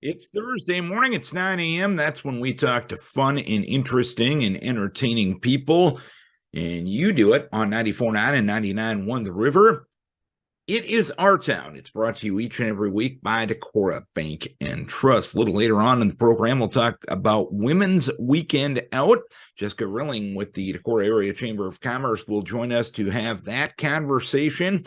It's Thursday morning. It's 9 a.m. That's when we talk to fun and interesting and entertaining people. And you do it on 94.9 and 99.1 The River. It is Our Town. It's brought to you each and every week by Decorah Bank and Trust. A little later on in the program, we'll talk about Women's Weekend Out. Jessica Rilling with the Decorah Area Chamber of Commerce will join us to have that conversation.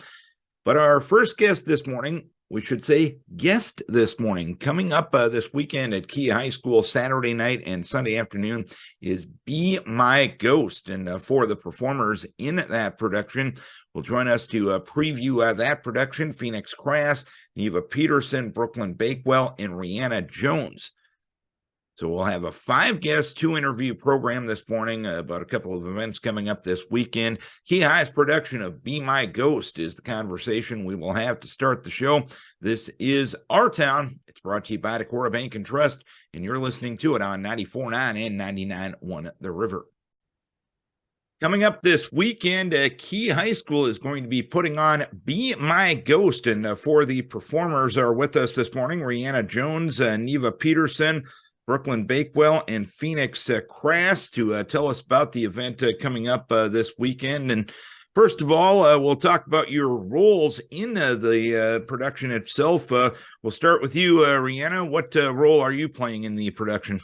But our first guest this morning, we should say guest this morning, coming up this weekend at Kee High School, Saturday night and Sunday afternoon, is Be My Ghost. And for the performers in that production, will join us to preview that production, Phoenix Crass, Neva Peterson, Brooklyn Bakewell, and Rhianna Jones. So we'll have a 5-guest, 2-interview program this morning about a couple of events coming up this weekend. Kee High's production of Be My Ghost is the conversation we will have to start the show. This is Our Town. It's brought to you by Decorah Bank and Trust, and you're listening to it on 94.9 and 99.1 The River. Coming up this weekend, Kee High School is going to be putting on Be My Ghost, and for the performers are with us this morning, Rhianna Jones, Neva Peterson, Brooklyn Bakewell, and Phoenix Crass to tell us about the event coming up this weekend. And first of all, we'll talk about your roles in the production itself. We'll start with you, Rhianna. What role are you playing in the production?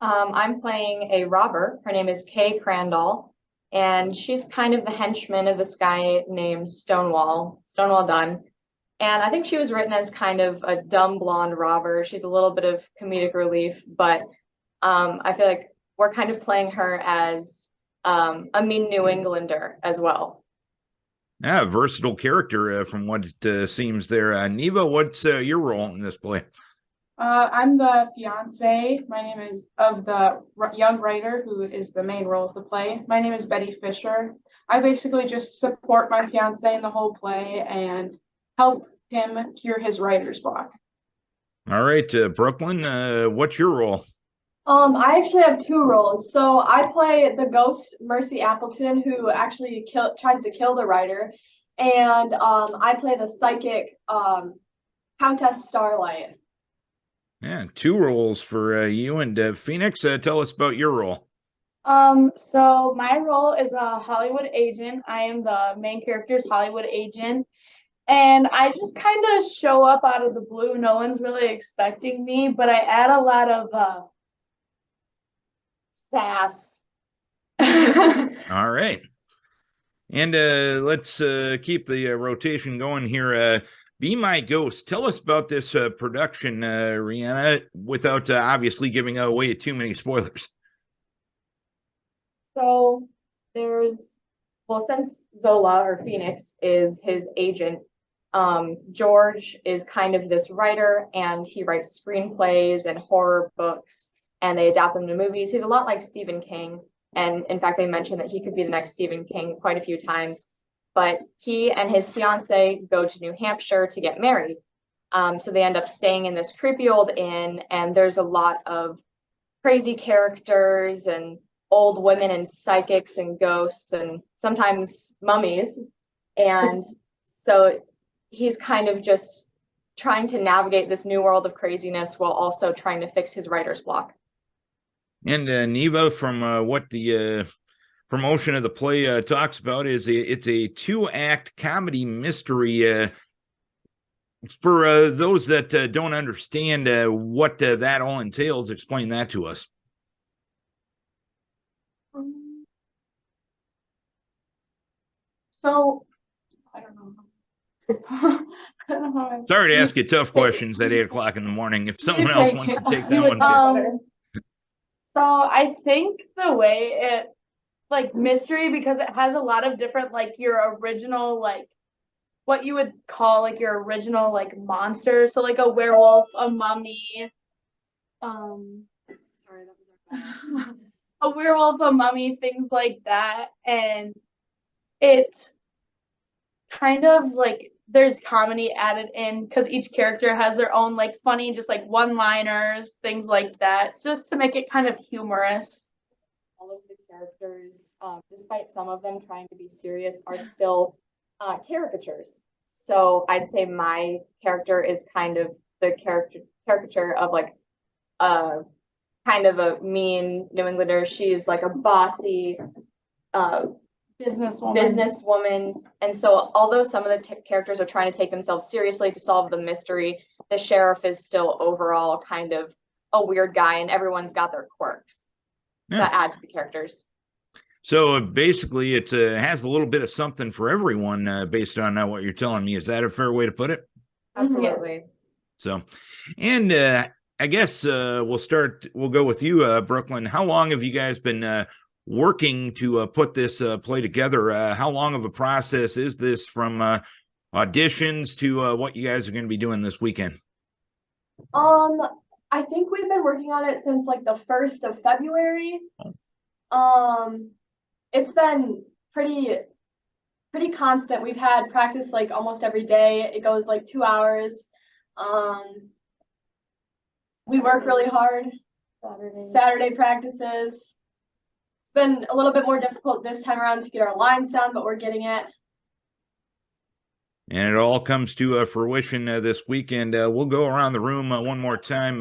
I'm playing a robber. Her name is Kay Crandall, and she's kind of the henchman of this guy named Stonewall Dunn. And I think she was written as kind of a dumb blonde robber. She's a little bit of comedic relief, but I feel like we're kind of playing her as a mean New Englander as well. Yeah, versatile character from what it seems there. Neva, what's your role in this play? I'm the fiance. My name is of the young writer who is the main role of the play. My name is Betty Fisher. I basically just support my fiance in the whole play and help him cure his writer's block. All right, Brooklyn, what's your role? I actually have two roles. So I play the ghost Mercy Appleton, who actually tries to kill the writer, and I play the psychic Countess Starlight. Yeah, 2 roles for you. And Phoenix, tell us about your role. So my role is a Hollywood agent. I am the main character's Hollywood agent. And I just kind of show up out of the blue. No one's really expecting me, but I add a lot of sass. All right. And let's keep the rotation going here. Be My Ghost. Tell us about this production, Rhianna, without obviously giving away too many spoilers. So since Zola or Phoenix is his agent, George is kind of this writer, and he writes screenplays and horror books, and they adapt them to movies. He's a lot like Stephen King, and in fact, they mentioned that he could be the next Stephen King quite a few times. But he and his fiance go to New Hampshire to get married. So they end up staying in this creepy old inn, and there's a lot of crazy characters and old women and psychics and ghosts and sometimes mummies. And so he's kind of just trying to navigate this new world of craziness while also trying to fix his writer's block. And Neva, from what the promotion of the play talks about, is it's a 2-act comedy mystery. For those that don't understand what that all entails, explain that to us. So, I don't know. I don't know. Sorry to ask you tough questions at 8 o'clock in the morning. If someone else wants to take that one too. So I think the way it mystery, because it has a lot of different your original what you would call your original monsters. So a werewolf, a mummy, sorry, that was a werewolf, a mummy, things like that. And it kind of there's comedy added in because each character has their own funny just one-liners, things like that, just to make it kind of humorous. All of the characters, despite some of them trying to be serious, are still caricatures. So I'd say my character is kind of the caricature of like kind of a mean New Englander. She's like a bossy businesswoman. And so although some of the characters are trying to take themselves seriously to solve the mystery, the sheriff is still overall kind of a weird guy, and everyone's got their quirks. Yeah. That adds to the characters. So basically it has a little bit of something for everyone based on what you're telling me. Is that a fair way to put it? Absolutely. Yes. So, and I guess we'll go with you, Brooklyn. How long have you guys been working to put this play together? How long of a process is this from auditions to what you guys are going to be doing this weekend? I think we've been working on it since like the 1st of February. It's been pretty constant. We've had practice like almost every day. It goes like 2 hours. We work really hard. Saturday practices. It's been a little bit more difficult this time around to get our lines down, but we're getting it. And it all comes to fruition this weekend. We'll go around the room one more time.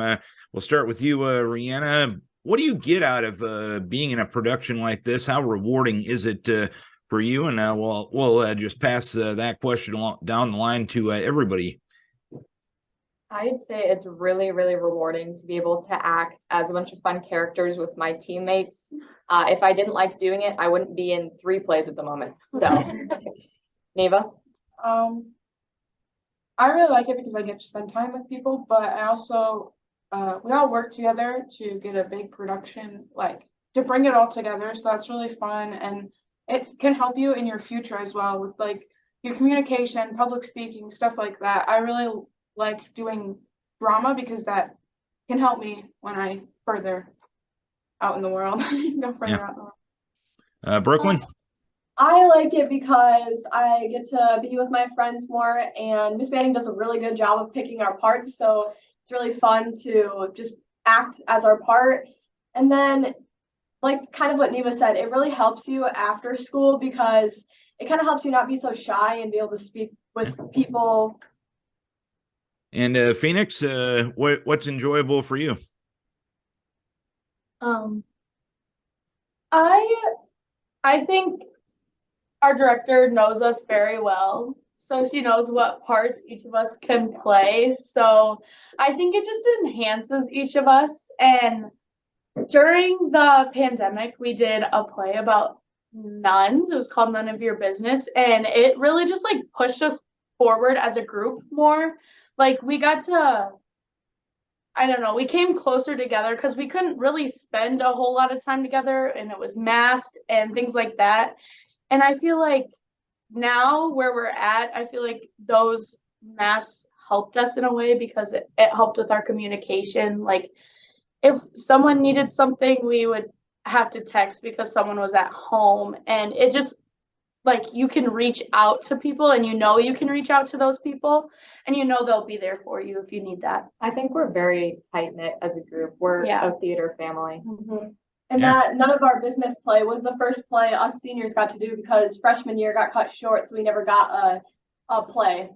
We'll start with you, Rhianna. What do you get out of being in a production like this? How rewarding is it for you? And we'll just pass that question down the line to everybody. I'd say it's really, really rewarding to be able to act as a bunch of fun characters with my teammates. If I didn't like doing it, I wouldn't be in 3 plays at the moment. So, Neva? I really like it because I get to spend time with people, but I also we all work together to get a big production, like to bring it all together. So that's really fun, and it can help you in your future as well with like your communication, public speaking, stuff like that. I really like doing drama because that can help me when I further out in the world. Go further out in the world. Brooklyn? I like it because I get to be with my friends more, and Miss Manning does a really good job of picking our parts, so it's really fun to just act as our part. And then, like kind of what Neva said, it really helps you after school because it kind of helps you not be so shy and be able to speak with people. And Phoenix, what's enjoyable for you? I think our director knows us very well, so she knows what parts each of us can play. So I think it just enhances each of us. And during the pandemic, we did a play about nuns. It was called None of Your Business, and it really just like pushed us forward as a group more. Like we got to, I don't know, we came closer together because we couldn't really spend a whole lot of time together, and it was masked and things like that. And I feel like now where we're at, I feel like those masks helped us in a way because it helped with our communication. Like if someone needed something, we would have to text because someone was at home, and it just like you can reach out to people, and you can reach out to those people, and they'll be there for you if you need that. I think we're very tight-knit as a group. We're a theater family. Mm-hmm. And that None of Our Business play was the first play us seniors got to do because freshman year got cut short, so we never got a play.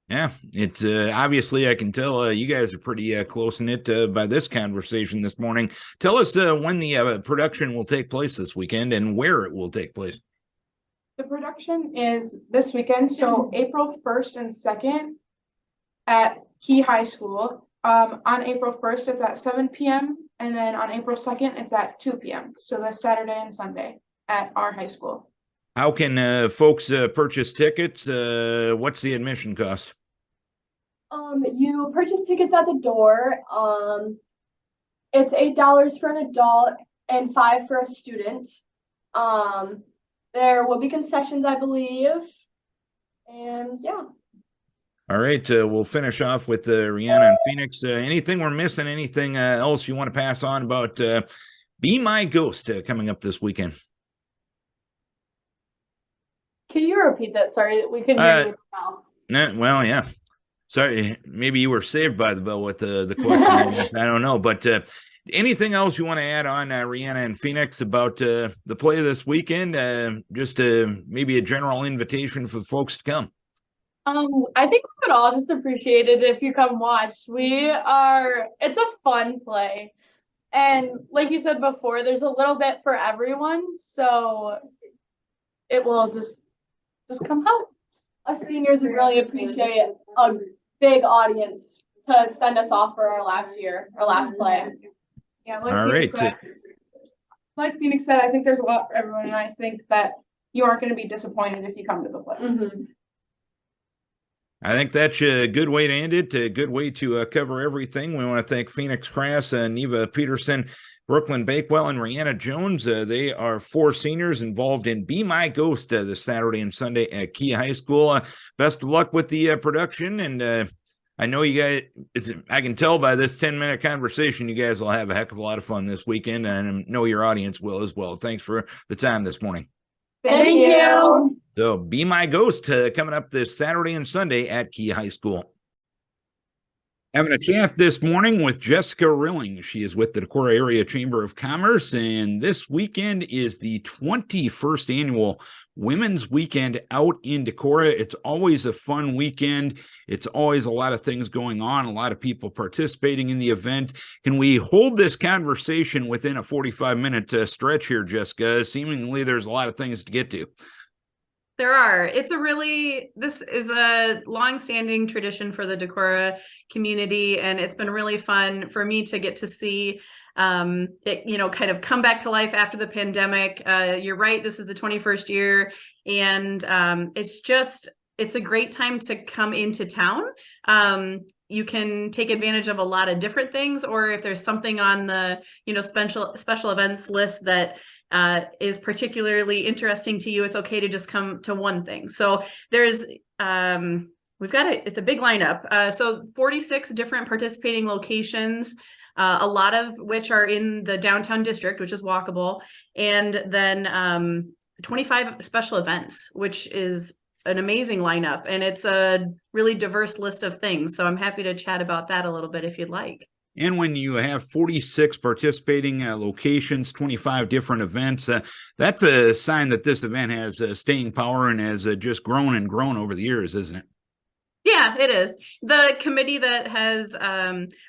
Yeah, it's obviously I can tell you guys are pretty close-knit by this conversation this morning. Tell us when the production will take place this weekend and where it will take place. The production is this weekend, so April 1st and 2nd at Kee High School. On April 1st, it's at 7 p.m. And then on April 2nd, it's at 2 p.m. So that's Saturday and Sunday at our high school. How can folks purchase tickets? What's the admission cost? You purchase tickets at the door. It's $8 for an adult and $5 for a student. There will be concessions, I believe. And yeah. All right, we'll finish off with Rhianna and Phoenix. Anything we're missing? Anything else you want to pass on about Be My Ghost coming up this weekend? Can you repeat that? Sorry, we couldn't hear you well. Well, yeah. Sorry, maybe you were saved by the bell with the question. I don't know, but anything else you want to add on Rhianna and Phoenix about the play this weekend? Just maybe a general invitation for folks to come. I think we would all just appreciate it if you come watch. It's a fun play. And like you said before, there's a little bit for everyone, so it will just come out. Us seniors would really appreciate a big audience to send us off for our last play. Yeah, All right. Like Phoenix said, I think there's a lot for everyone, and I think that you aren't going to be disappointed if you come to the play. Mm-hmm. I think that's a good way to end it, a good way to cover everything. We want to thank Phoenix Crass, Neva Peterson, Brooklyn Bakewell, and Rhianna Jones. They are 4 seniors involved in Be My Ghost this Saturday and Sunday at Kee High School. Best of luck with the production, and I know you guys, I can tell by this 10-minute conversation, you guys will have a heck of a lot of fun this weekend, and I know your audience will as well. Thanks for the time this morning. Thank you. So Be My Ghost coming up this Saturday and Sunday at Kee High School. Having a chat this morning with Jessica Rilling. She is with the Decorah Area Chamber of Commerce, and this weekend is the 21st annual Women's Weekend out in Decorah. It's always a fun weekend. It's always a lot of things going on, a lot of people participating in the event. Can we hold this conversation within a 45-minute stretch here, Jessica? Seemingly there's a lot of things to get to. There are. This is a long-standing tradition for the Decorah community, and it's been really fun for me to get to see it, kind of come back to life after the pandemic. You're right, this is the 21st year, and it's a great time to come into town. You can take advantage of a lot of different things, or if there's something on the, special events list that is particularly interesting to you, it's okay to just come to one thing. So there's, it's a big lineup. So 46 different participating locations, a lot of which are in the downtown district, which is walkable, and then 25 special events, which is an amazing lineup, and it's a really diverse list of things. So I'm happy to chat about that a little bit if you'd like. And when you have 46 participating locations, 25 different events, that's a sign that this event has staying power and has just grown and grown over the years, isn't it? Yeah, it is. The committee that has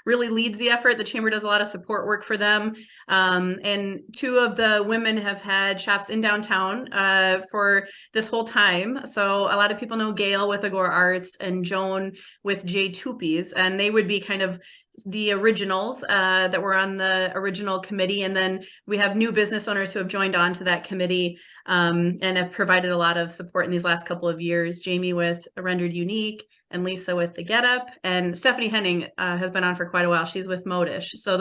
really leads the effort. The chamber does a lot of support work for them. And 2 of the women have had shops in downtown for this whole time. So a lot of people know Gail with Agora Arts and Joan with J. Tupies, and they would be kind of the originals that were on the original committee. And then we have new business owners who have joined on to that committee and have provided a lot of support in these last couple of years. Jamie with Rendered Unique, and Lisa with The Get Up, and Stephanie Henning has been on for quite a while. She's with Modish. So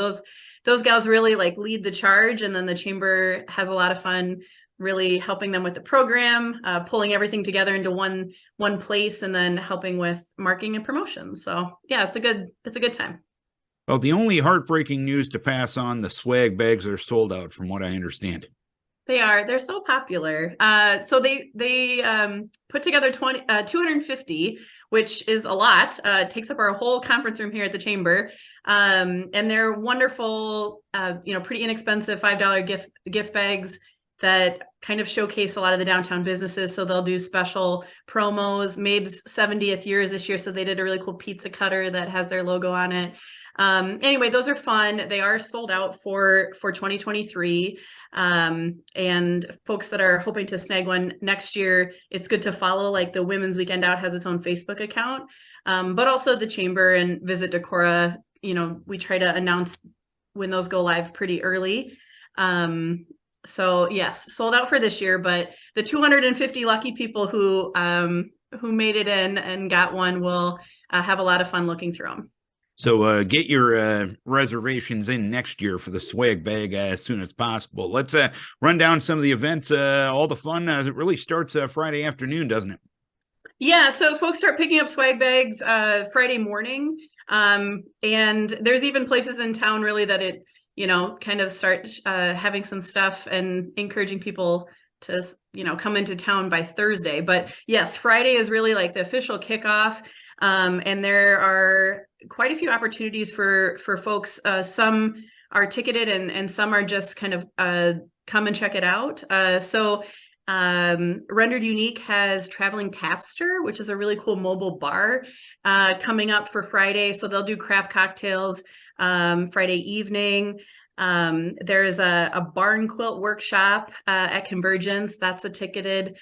those gals really lead the charge, and then the chamber has a lot of fun really helping them with the program, pulling everything together into one place, and then helping with marketing and promotion. So yeah, it's a good time. Well, the only heartbreaking news to pass on, the swag bags are sold out from what I understand. They're so popular. So they put together 250, which is a lot. It takes up our whole conference room here at the chamber. And they're wonderful, pretty inexpensive $5 gift bags that kind of showcase a lot of the downtown businesses. So they'll do special promos. Mabe's 70th year is this year, so they did a really cool pizza cutter that has their logo on it. Anyway, those are fun. They are sold out for 2023. And folks that are hoping to snag one next year, it's good to follow, the Women's Weekend Out has its own Facebook account, but also the chamber and Visit Decorah. We try to announce when those go live pretty early. So yes, sold out for this year, but the 250 lucky people who made it in and got one will have a lot of fun looking through them. So get your reservations in next year for the swag bag as soon as possible. Let's run down some of the events, all the fun. It really starts Friday afternoon, doesn't it? Yeah, so folks start picking up swag bags Friday morning. And there's even places in town really that it, kind of start having some stuff and encouraging people to, come into town by Thursday. But yes, Friday is really the official kickoff. And there are quite a few opportunities for folks. Some are ticketed and some are just kind of come and check it out. So Rendered Unique has Traveling Tapster, which is a really cool mobile bar coming up for Friday. So they'll do craft cocktails Friday evening. There's a barn quilt workshop at Convergence. That's a ticketed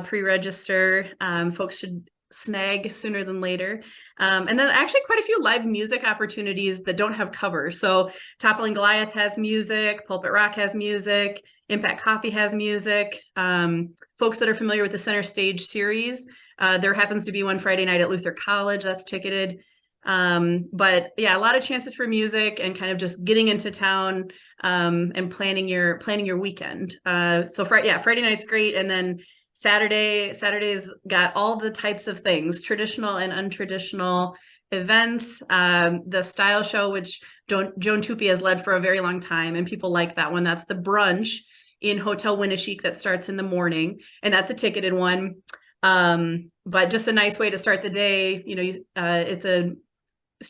pre-register. Folks should snag sooner than later. And then actually quite a few live music opportunities that don't have cover. So Toppling Goliath has music, Pulpit Rock has music, Impact Coffee has music. Folks that are familiar with the Center Stage series, there happens to be one Friday night at Luther College that's ticketed. But yeah, a lot of chances for music and kind of just getting into town and planning your weekend. So Friday night's great, and then Saturday's got all the types of things, traditional and untraditional events. The style show, which Joan Tupie has led for a very long time, and people like that one. That's the brunch in Hotel Winneshiek that starts in the morning, and that's a ticketed one. But just a nice way to start the day.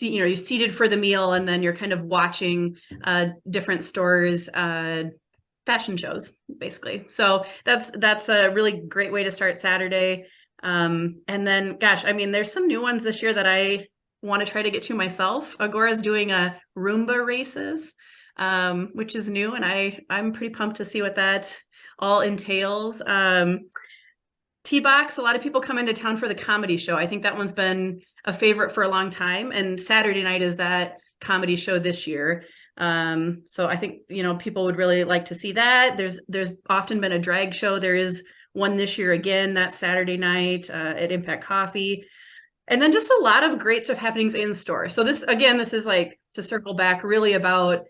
You're seated for the meal, and then you're kind of watching different stores, fashion shows, basically. So that's a really great way to start Saturday. And then, gosh, I mean, there's some new ones this year that I want to try to get to myself. Agora's doing a Roomba races, which is new, and I'm pretty pumped to see what that all entails. T-Box, a lot of people come into town for the comedy show. I think that one's been a favorite for a long time, and Saturday night is that comedy show this year. So I think, people would really like to see that. There's often been a drag show. There is one this year again, that Saturday night at Impact Coffee. And then just a lot of great stuff happenings in store. So this is like, to circle back, really about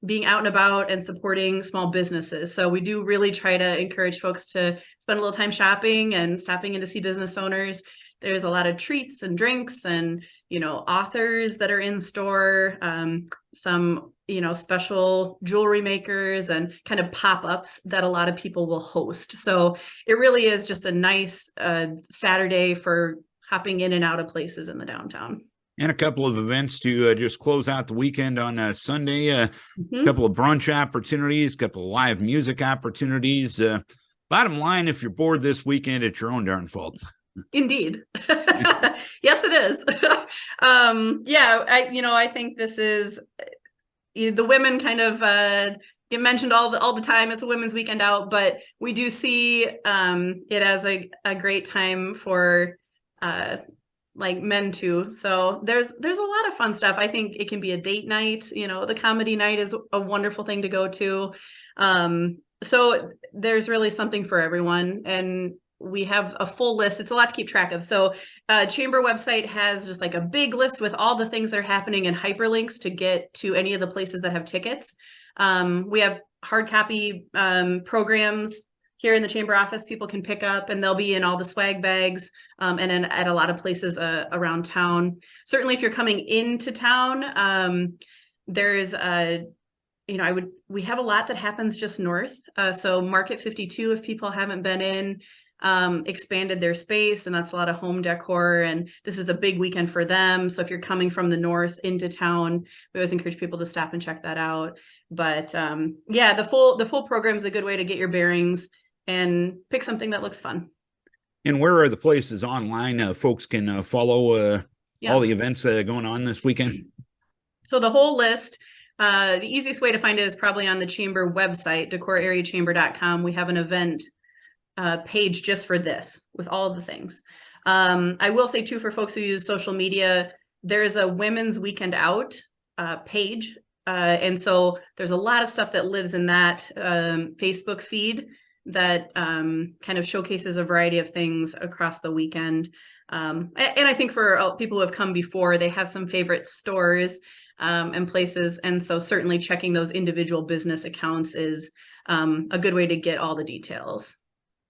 being out and about and supporting small businesses. So we do really try to encourage folks to spend a little time shopping and stopping in to see business owners. There's a lot of treats and drinks and, authors that are in store, some, special jewelry makers and kind of pop-ups that a lot of people will host. So it really is just a nice Saturday for hopping in and out of places in the downtown. And a couple of events to just close out the weekend on Sunday. A couple of brunch opportunities, a couple of live music opportunities. Bottom line, if you're bored this weekend, it's your own darn fault. Indeed. Yes, it is. I think this is the women kind of get mentioned all the time. It's a women's weekend out, but we do see it as a great time for like men too. So there's a lot of fun stuff. I think it can be a date night. The comedy night is a wonderful thing to go to. So there's really something for everyone, and we have a full list. It's a lot to keep track of. So Chamber website has just like a big list with all the things that are happening and hyperlinks to get to any of the places that have tickets. We have hard copy programs here in the Chamber office people can pick up, and they'll be in all the swag bags and then at a lot of places around town. Certainly if you're coming into town, there's we have a lot that happens just north. So Market 52, if people haven't been in, expanded their space, and that's a lot of home decor, and this is a big weekend for them. So if you're coming from the north into town, we always encourage people to stop and check that out. But the full program is a good way to get your bearings and pick something that looks fun. And where are the places online folks can follow all the events going on this weekend? So the whole list, the easiest way to find it is probably on the Chamber website, decorahareachamber.com. We have an event page just for this with all of the things. I will say too, for folks who use social media, there's a Women's Weekend Out page. And so there's a lot of stuff that lives in that Facebook feed that kind of showcases a variety of things across the weekend. And I think for people who have come before, they have some favorite stores and places. And so certainly checking those individual business accounts is a good way to get all the details.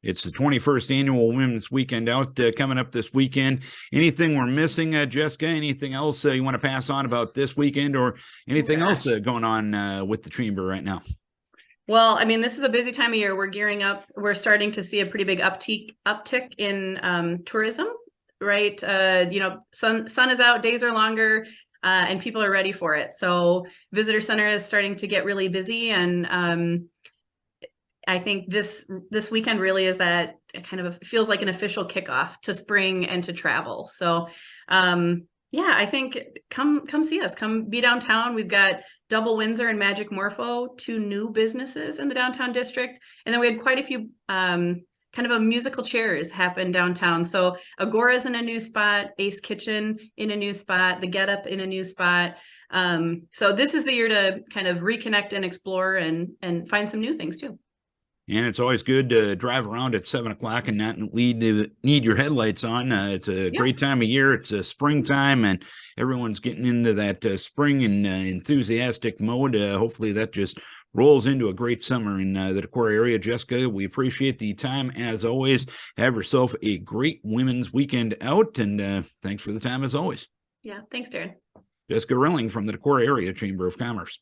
It's the 21st annual Women's Weekend Out coming up this weekend. Anything we're missing, Jessica? Anything else you want to pass on about this weekend, or anything else going on with the Chamber right now? Well, I mean, this is a busy time of year. We're gearing up. We're starting to see a pretty big uptick in tourism, right? Sun is out, days are longer, and people are ready for it. So visitor center is starting to get really busy, and I think this weekend really is that kind of feels like an official kickoff to spring and to travel. So yeah, I think come see us, come be downtown. We've got Double Windsor and Magic Morpho, 2 new businesses in the downtown district. And then we had quite a few kind of a musical chairs happen downtown. So Agora's in a new spot, Ace Kitchen in a new spot, The Get Up in a new spot. So this is the year to kind of reconnect and explore and find some new things too. And it's always good to drive around at 7 o'clock and not need your headlights on. It's a great time of year. It's a springtime, and everyone's getting into that spring and enthusiastic mode. Hopefully that just rolls into a great summer in the Decorah area. Jessica, we appreciate the time as always. Have yourself a great women's weekend out, and thanks for the time as always. Yeah, thanks, Darren. Jessica Rilling from the Decorah Area Chamber of Commerce.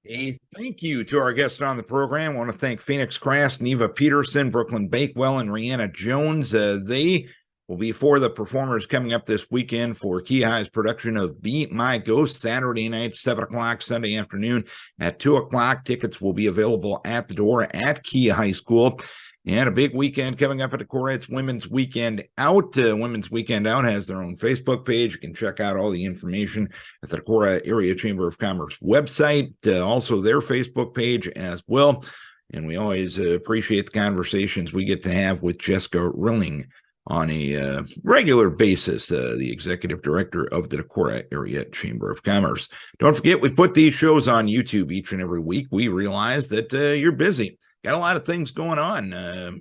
A thank you to our guests on the program. I want to thank Phoenix Crass, Neva Peterson, Brooklyn Bakewell, and Rhianna Jones. They will be for the performers coming up this weekend for Kee High's production of Be My Ghost, Saturday night, 7 o'clock, Sunday afternoon at 2 o'clock. Tickets will be available at the door at Kee High School. And a big weekend coming up at Decorah. It's Women's Weekend Out. Women's Weekend Out has their own Facebook page. You can check out all the information at the Decorah Area Chamber of Commerce website. Also their Facebook page as well. And we always appreciate the conversations we get to have with Jessica Rilling on a regular basis, the executive director of the Decorah Area Chamber of Commerce. Don't forget, we put these shows on YouTube each and every week. We realize that you're busy. Got a lot of things going on,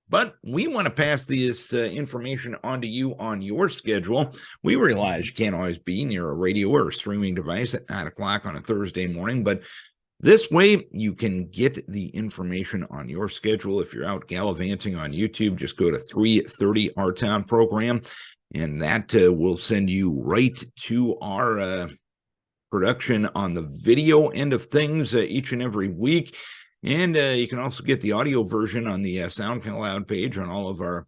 but we want to pass this information on to you on your schedule. We realize you can't always be near a radio or a streaming device at 9 o'clock on a Thursday morning, but this way you can get the information on your schedule. If you're out gallivanting on YouTube, just go to 330 Our Town program, and that will send you right to our production on the video end of things each and every week. And you can also get the audio version on the SoundCloud page on all of our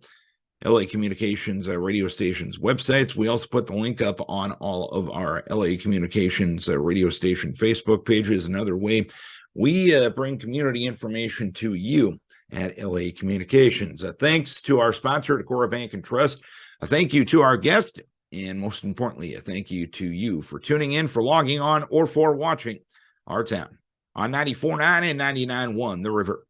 LA Communications radio stations websites. We also put the link up on all of our LA Communications radio station Facebook pages. Another way we bring community information to you at LA Communications. Thanks to our sponsor, Decorah Bank and Trust. A thank you to our guest, and most importantly, a thank you to you for tuning in, for logging on, or for watching Our Town on 94.9 and 99.1 The River.